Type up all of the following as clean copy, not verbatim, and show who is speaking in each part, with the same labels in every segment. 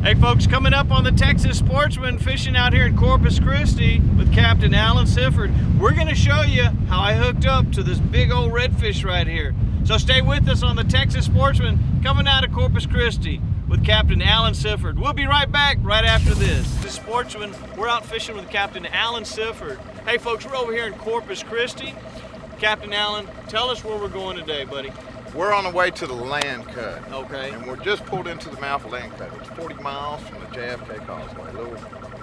Speaker 1: Hey folks, coming up on the Texas Sportsman, fishing out here in Corpus Christi with Captain Alan Sifford. We're going to show you how I hooked up to this big old redfish right here. So stay with us on the Texas Sportsman, coming out of Corpus Christi with Captain Alan Sifford. We'll be right back right after this. The Sportsman, we're out fishing with Captain Alan Sifford. Hey folks, we're over here in Corpus Christi. Captain Alan, tell us where we're going today, buddy.
Speaker 2: We're on the way to the land cut.
Speaker 1: Okay.
Speaker 2: And we're just pulled into the mouth of land cut. It's 40 miles from the JFK Causeway, a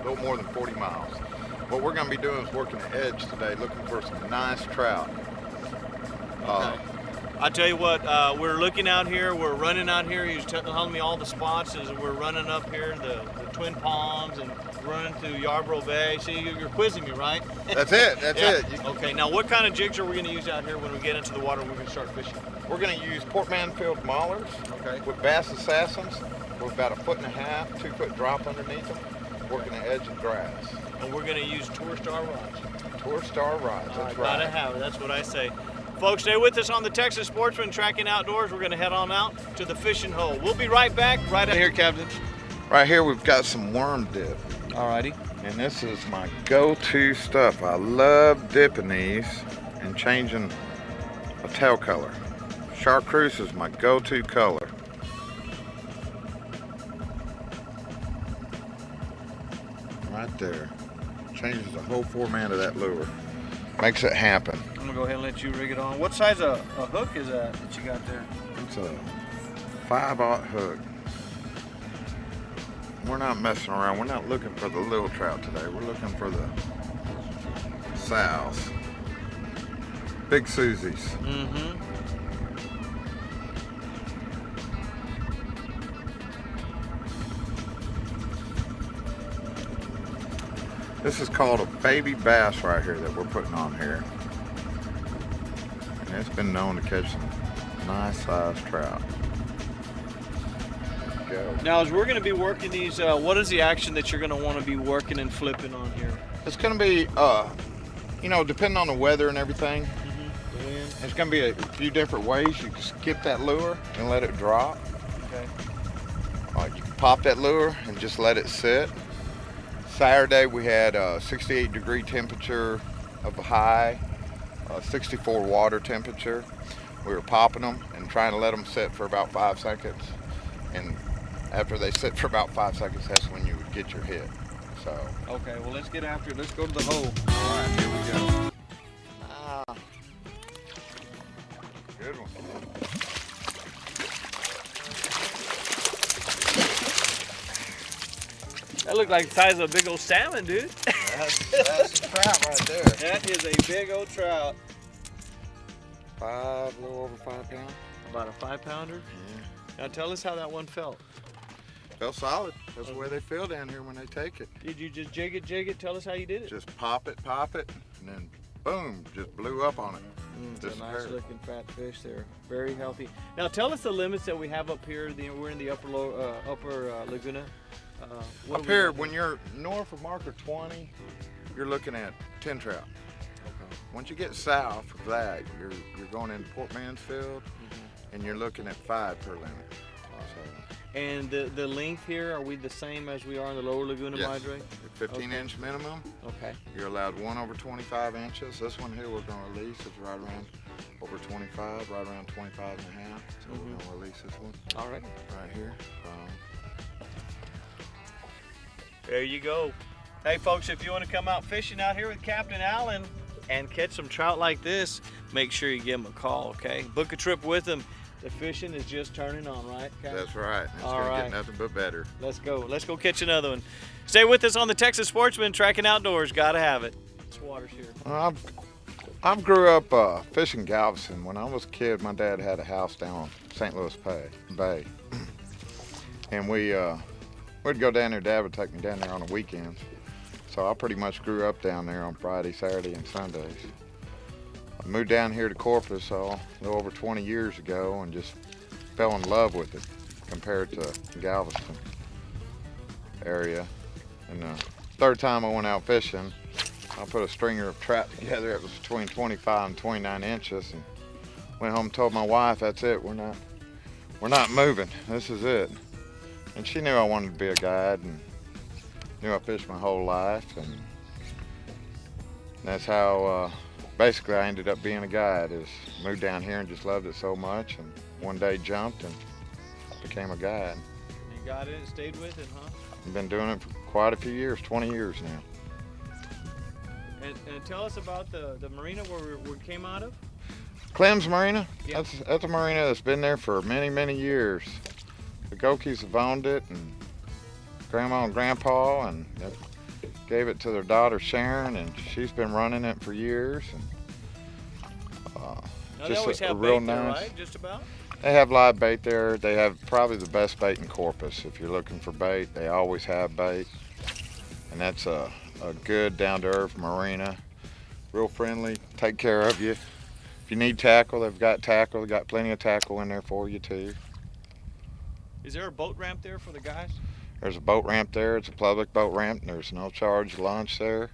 Speaker 2: little more than 40 miles. What we're going to be doing is working the edge today, looking for some nice trout.
Speaker 1: Okay. I tell you what, we're looking out here, we're running out here. He was telling me all the spots as we're running up here, the Twin Palms and running through Yarborough Bay. See, you're quizzing me, right?
Speaker 2: That's it, that's it.
Speaker 1: Okay, now what kind of jigs are we going to use out here when we get into the water and we're going to start fishing?
Speaker 2: We're going to use Portmanfield maulers with Bass Assassins with about 1.5 2 foot drop underneath them, working the edge of grass.
Speaker 1: And we're going to use Tour Star rods.
Speaker 2: Tour Star rods, that's right.
Speaker 1: Gotta have it, that's what I say. Folks, stay with us on the Texas Sportsman Tracking Outdoors. We're going to head on out to the fishing hole. We'll be right back right here, Captain.
Speaker 2: Right here we've got some worm dip.
Speaker 1: Alrighty.
Speaker 2: And this is my go-to stuff. I love dipping these and changing a tail color. Chartreuse is my go-to color. Right there. Changes the whole format of that lure. Makes it happen.
Speaker 1: I'm gonna go ahead and let you rig it on. What size of a hook is that you got there?
Speaker 2: It's a 5/0 hook. We're not messing around. We're not looking for the little trout today. We're looking for the sows. Big Susies.
Speaker 1: Mm-hmm.
Speaker 2: This is called a baby bass right here that we're putting on here. And it's been known to catch some nice sized trout. Go.
Speaker 1: Now, as we're going to be working these, what is the action that you're going to want to be working and flipping on here?
Speaker 2: It's going to be, you know, depending on the weather and everything,
Speaker 1: The wind?
Speaker 2: it's going to be a few different ways. You can skip that lure and let it drop.
Speaker 1: Okay.
Speaker 2: Like you can pop that lure and just let it sit. Saturday we had a 68-degree temperature of a high, 64 water temperature. We were popping them and trying to let them sit for about 5 seconds. And after they sit for about 5 seconds, that's when you would get your hit. So.
Speaker 1: Okay, well let's get after it. Let's go to the hole.
Speaker 2: All right, here we go. Good one.
Speaker 1: That looked like the size of a big old salmon, dude.
Speaker 2: That's a trout right there.
Speaker 1: That is a big old trout.
Speaker 2: A little over 5 pounds.
Speaker 1: About a 5-pounder?
Speaker 2: Yeah.
Speaker 1: Now tell us how that one felt.
Speaker 2: Felt solid. That's the way they feel down here when they take it.
Speaker 1: Did you just jig it? Tell us how you did it.
Speaker 2: Just pop it, and then boom, just blew up on it.
Speaker 1: It's a nice looking fat fish there. Very healthy. Now tell us the limits that we have up here. We're in the upper Laguna.
Speaker 2: Up here, when you're north of marker 20, you're looking at 10 trout.
Speaker 1: Okay.
Speaker 2: Once you get south of that, you're going into Port Mansfield, and you're looking at 5 per limit. So,
Speaker 1: and the length here, are we the same as we are in the lower Laguna Madre?
Speaker 2: 15-inch minimum.
Speaker 1: Okay.
Speaker 2: You're allowed 1 over 25 inches. This one here we're going to release is right around over 25, right around 25 and a half. So we're going to release this one.
Speaker 1: All right.
Speaker 2: Right here.
Speaker 1: There you go. Hey folks, if you want to come out fishing out here with Captain Alan and catch some trout like this, make sure you give him a call, okay? Book a trip with him. The fishing is just turning on, right, Captain?
Speaker 2: That's right. It's going to get nothing but better.
Speaker 1: Let's go. Let's go catch another one. Stay with us on the Texas Sportsman Tracking Outdoors. Gotta have it. This water's here.
Speaker 2: I grew up fishing Galveston. When I was a kid, my dad had a house down on St. Louis Bay. And we'd go down there. Dad would take me down there on the weekends. So I pretty much grew up down there on Friday, Saturday, and Sundays. I moved down here to Corpus a little over 20 years ago and just fell in love with it compared to Galveston area. And the third time I went out fishing, I put a stringer of trout together. It was between 25 and 29 inches, and went home and told my wife, that's it, we're not moving. This is it. And she knew I wanted to be a guide and knew I fished my whole life. And that's how basically I ended up being a guide. Is moved down here and just loved it so much, and one day jumped and became a guide.
Speaker 1: You got it and stayed with it, huh?
Speaker 2: I've been doing it for quite a few years, 20 years now.
Speaker 1: And tell us about the marina where we came out of.
Speaker 2: Clem's Marina,
Speaker 1: Yeah.
Speaker 2: that's a marina that's been there for many, many years. The Gokis have owned it, and Grandma and Grandpa, and they gave it to their daughter Sharon, and she's been running it for years. And
Speaker 1: Now, they always have
Speaker 2: real
Speaker 1: bait there,
Speaker 2: nice.
Speaker 1: right? Just about?
Speaker 2: They have live bait there. They have probably the best bait in Corpus. If you're looking for bait, they always have bait. And that's a good down-to-earth marina. Real friendly, take care of you. If you need tackle, they've got tackle. They've got plenty of tackle in there for you too.
Speaker 1: Is there a boat ramp there for the guys?
Speaker 2: There's a boat ramp there. It's a public boat ramp. And there's no charge lunch there.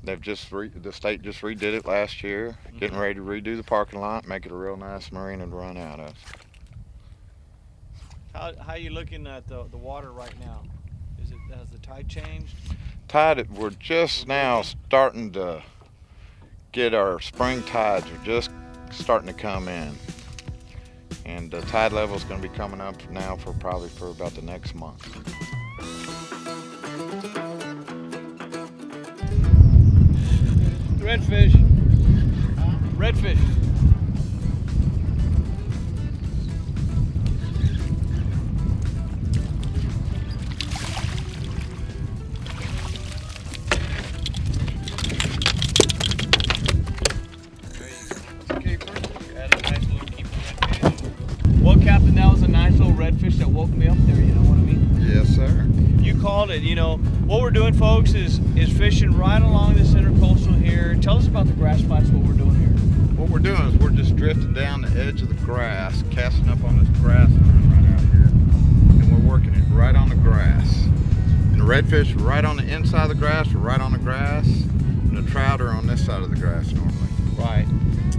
Speaker 2: They've just the state just redid it last year, getting ready to redo the parking lot, make it a real nice marina to run out of.
Speaker 1: How are you looking at the water right now? Has the tide changed?
Speaker 2: We're just now starting to get our spring tides. Are just starting to come in, and the tide level is going to be coming up now for about the next month.
Speaker 1: Redfish. Redfish. Well, Captain, that was a nice little redfish that woke me up there, you know what I mean?
Speaker 2: Yes, sir.
Speaker 1: You called it. You know, what we're doing, folks, is fishing right along this intercoastal here. Tell us about the grass flats, what we're doing here.
Speaker 2: What we're doing is we're just drifting down the edge of the grass, casting up on this grass line right out here, and we're working it right on the grass. And the redfish are right on the inside of the grass, or right on the grass, and the trout are on this side of the grass normally.
Speaker 1: Right.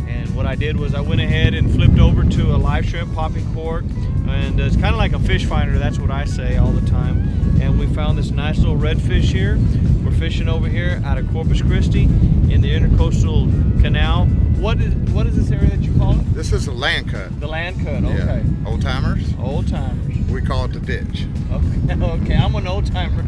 Speaker 1: And what I did was I went ahead and flipped over to a live shrimp popping cork, and it's kind of like a fish finder. That's what I say all the time. And we found this nice little redfish here. We're fishing over here out of Corpus Christi in the Intercoastal Canal. What is this area that you call it?
Speaker 2: This is a land cut.
Speaker 1: The land cut. Okay.
Speaker 2: Yeah. Old timers.
Speaker 1: Old timers.
Speaker 2: We call it the ditch.
Speaker 1: Okay, okay, I'm an old timer.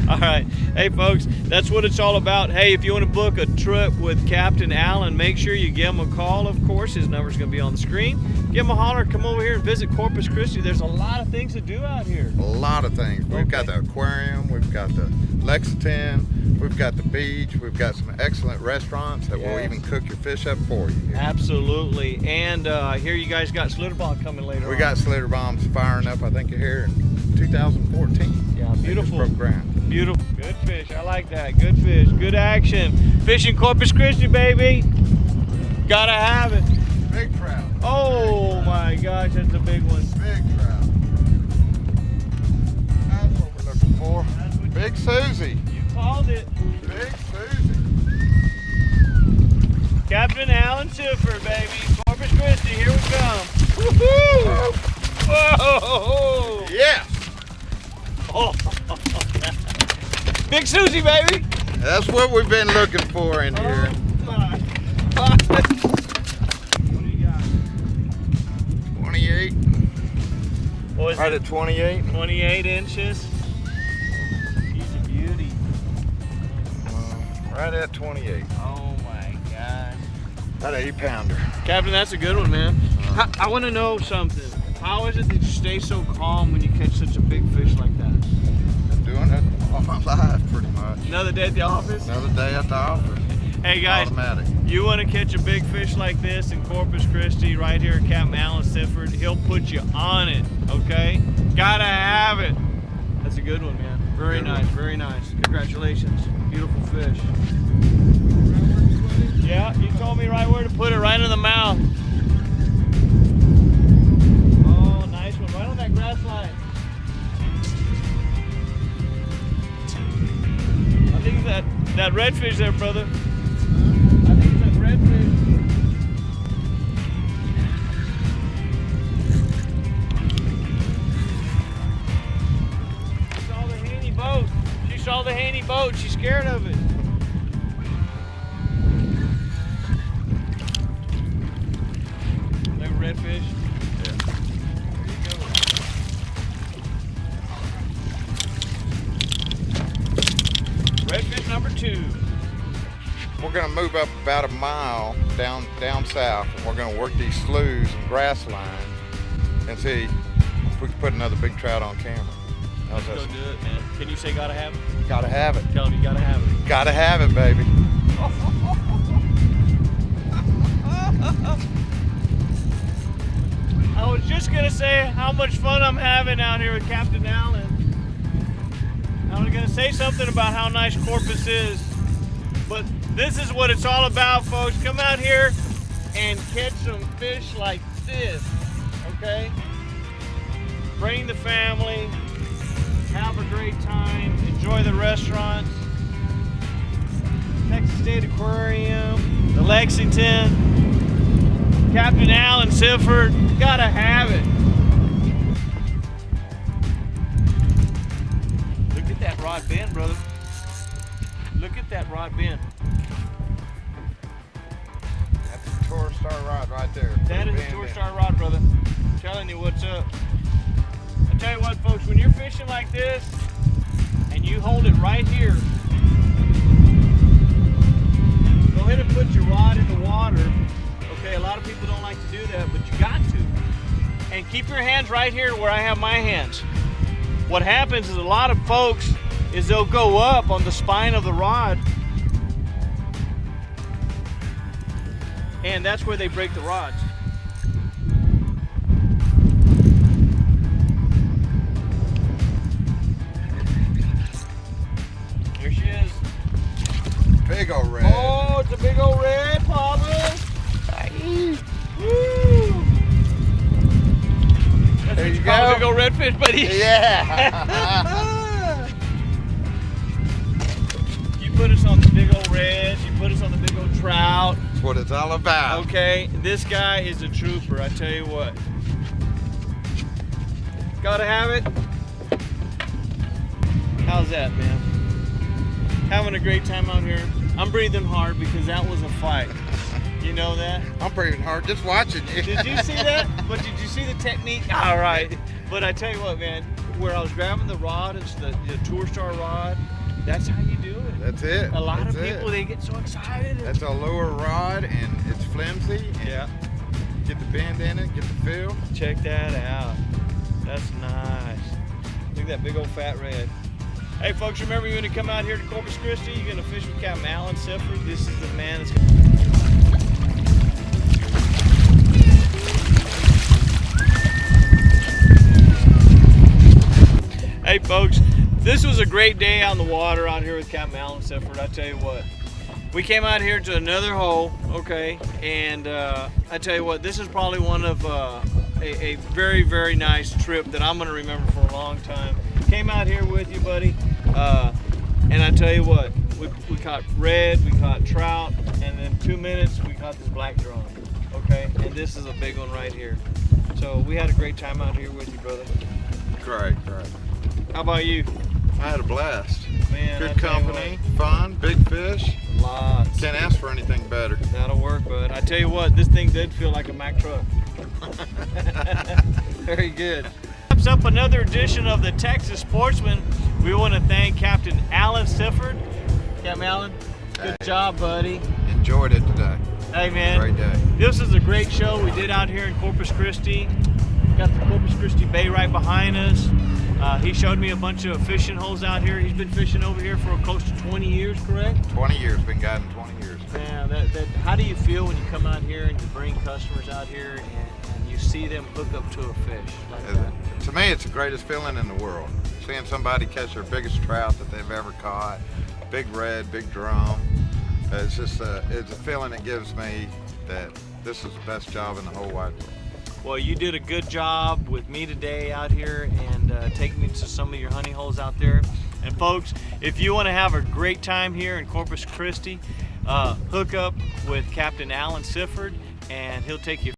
Speaker 1: All right, hey folks, that's what it's all about. Hey, if you want to book a trip with Captain Allen, make sure you give him a call. Of course, his number's going to be on the screen. Give him a holler. Come over here and visit Corpus Christi. There's a lot of things to do out here.
Speaker 2: A lot of things. We've got the aquarium. We've got the Lexington. We've got the beach. We've got some excellent restaurants that will even cook your fish up for you here.
Speaker 1: Absolutely. And here you guys got Slitterbomb coming later on.
Speaker 2: We got Slitterbombs firing up, I think, here in 2014.
Speaker 1: Yeah, beautiful.
Speaker 2: Broke ground.
Speaker 1: Beautiful. Good fish. I like that. Good fish. Good action. Fishing Corpus Christi, baby. Gotta have it.
Speaker 2: Big trout.
Speaker 1: Oh my gosh, that's a big one.
Speaker 2: Big trout. That's what we're looking for. Big Susie.
Speaker 1: You called it.
Speaker 2: Big Susie.
Speaker 1: Captain Allen Sifford, baby. Corpus Christi, here we come. Woohoo! Whoa!
Speaker 2: Yeah.
Speaker 1: Oh. Big Susie, baby.
Speaker 2: That's what we've been looking for in here.
Speaker 1: Oh my. What do you got?
Speaker 2: 28.
Speaker 1: What is
Speaker 2: Right
Speaker 1: it?
Speaker 2: at 28.
Speaker 1: 28 inches. She's a beauty.
Speaker 2: Right at 28.
Speaker 1: Oh my gosh.
Speaker 2: About an 8-pounder.
Speaker 1: Captain, that's a good one, man. I want to know something. How is it that you stay so calm when you catch such a big fish like that?
Speaker 2: Been doing it all my life, pretty much.
Speaker 1: Another day at the office?
Speaker 2: Another day at the office.
Speaker 1: Hey guys,
Speaker 2: Automatic.
Speaker 1: you want to catch a big fish like this in Corpus Christi, right here at Captain Allen Sifford, he'll put you on it, okay? Gotta have it. That's a good one, man. Very nice, very nice. Congratulations. Beautiful fish. Yeah, you told me right where to put it, right in the mouth. Oh, nice one. Right on that grass line. I think that redfish there, brother. I think it's that redfish. boat. She's scared of it. Like redfish?
Speaker 2: Yeah.
Speaker 1: There you go. Redfish number 2.
Speaker 2: We're gonna move up about a mile down south, and we're gonna work these sloughs and grass lines and see if we can put another big trout on camera. How's
Speaker 1: Let's
Speaker 2: that?
Speaker 1: go do it, man. Can you say gotta have it?
Speaker 2: Gotta have it.
Speaker 1: Tell him you gotta have it.
Speaker 2: Gotta have it, baby.
Speaker 1: I was just gonna say how much fun I'm having out here with Captain Allen. I was gonna say something about how nice Corpus is, but this is what it's all about, folks. Come out here and catch some fish like this, okay? Bring the family, have a great time, enjoy the restaurants. Texas State Aquarium, the Lexington, Captain Allen Sifford, gotta have it. Look at that rod bend, brother. Look at that rod bend.
Speaker 2: That's a Tour Star rod right there.
Speaker 1: That is a Tour Star rod, brother. I'm telling you what's up. I tell you what, folks, when you're fishing like this and you hold it right here, go ahead and put your rod in the water. Okay, a lot of people don't like to do that, but you got to. And keep your hands right here where I have my hands. What happens is a lot of folks is they'll go up on the spine of the rod, and that's where they break the rods. Here she is.
Speaker 2: Big old red.
Speaker 1: Oh, it's a big old red, Pablo. Woo! That's
Speaker 2: There
Speaker 1: what
Speaker 2: you
Speaker 1: call a
Speaker 2: go.
Speaker 1: big old redfish, buddy.
Speaker 2: Yeah.
Speaker 1: You put us on the big old reds, you put us on the big old trout.
Speaker 2: That's what it's all about.
Speaker 1: Okay, this guy is a trooper, I tell you what. Gotta have it. How's that, man? Having a great time out here. I'm breathing hard because that was a fight. You know that?
Speaker 2: I'm breathing hard just watching you.
Speaker 1: Did you see that? But did you see the technique? All right. But I tell you what, man, where I was grabbing the rod, it's the Tour Star rod. That's how you do it.
Speaker 2: That's it.
Speaker 1: A lot
Speaker 2: That's
Speaker 1: of people,
Speaker 2: it.
Speaker 1: they get so excited.
Speaker 2: That's a lower rod and it's flimsy. And
Speaker 1: Yeah.
Speaker 2: Get the bend in it, get the feel.
Speaker 1: Check that out. That's nice. Look at that big old fat red. Hey folks, remember you want to come out here to Corpus Christi, you're going to fish with Captain Allen Sifford. This is the man that's going to... Hey folks, this was a great day on the water out here with Captain Allen Sifford. I tell you what, we came out here to another hole, okay, and I tell you what, this is probably one of a very, very nice trip that I'm going to remember for a long time. Came out here with you, buddy, and I tell you what, we caught red, we caught trout, and in 2 minutes we caught this black drum, okay, and this is a big one right here. So we had a great time out here with you, brother.
Speaker 2: Great.
Speaker 1: How about you?
Speaker 2: I had a blast.
Speaker 1: Man,
Speaker 2: Good
Speaker 1: I tell you
Speaker 2: company, fun, big fish.
Speaker 1: Lots.
Speaker 2: Can't ask for anything better.
Speaker 1: That'll work, bud. I tell you what, this thing did feel like a Mack truck. Very good. Wraps up another edition of the Texas Sportsman. We want to thank Captain Allen Sifford. Captain Allen, good job, buddy.
Speaker 2: Enjoyed it today.
Speaker 1: Hey, man.
Speaker 2: Great day.
Speaker 1: This is a great show we did out here in Corpus Christi. Got the Corpus Christi Bay right behind us. He showed me a bunch of fishing holes out here. He's been fishing over here for close to 20 years, correct?
Speaker 2: 20 years, been guiding 20 years.
Speaker 1: Yeah, how do you feel when you come out here and you bring customers out here and you see them hook up to a fish like that?
Speaker 2: To me, it's the greatest feeling in the world. Seeing somebody catch their biggest trout that they've ever caught, big red, big drum. It's just it's a feeling that gives me that this is the best job in the whole wide world.
Speaker 1: Well, you did a good job with me today out here and taking me to some of your honey holes out there. And folks, if you want to have a great time here in Corpus Christi, hook up with Captain Allen Sifford and he'll take you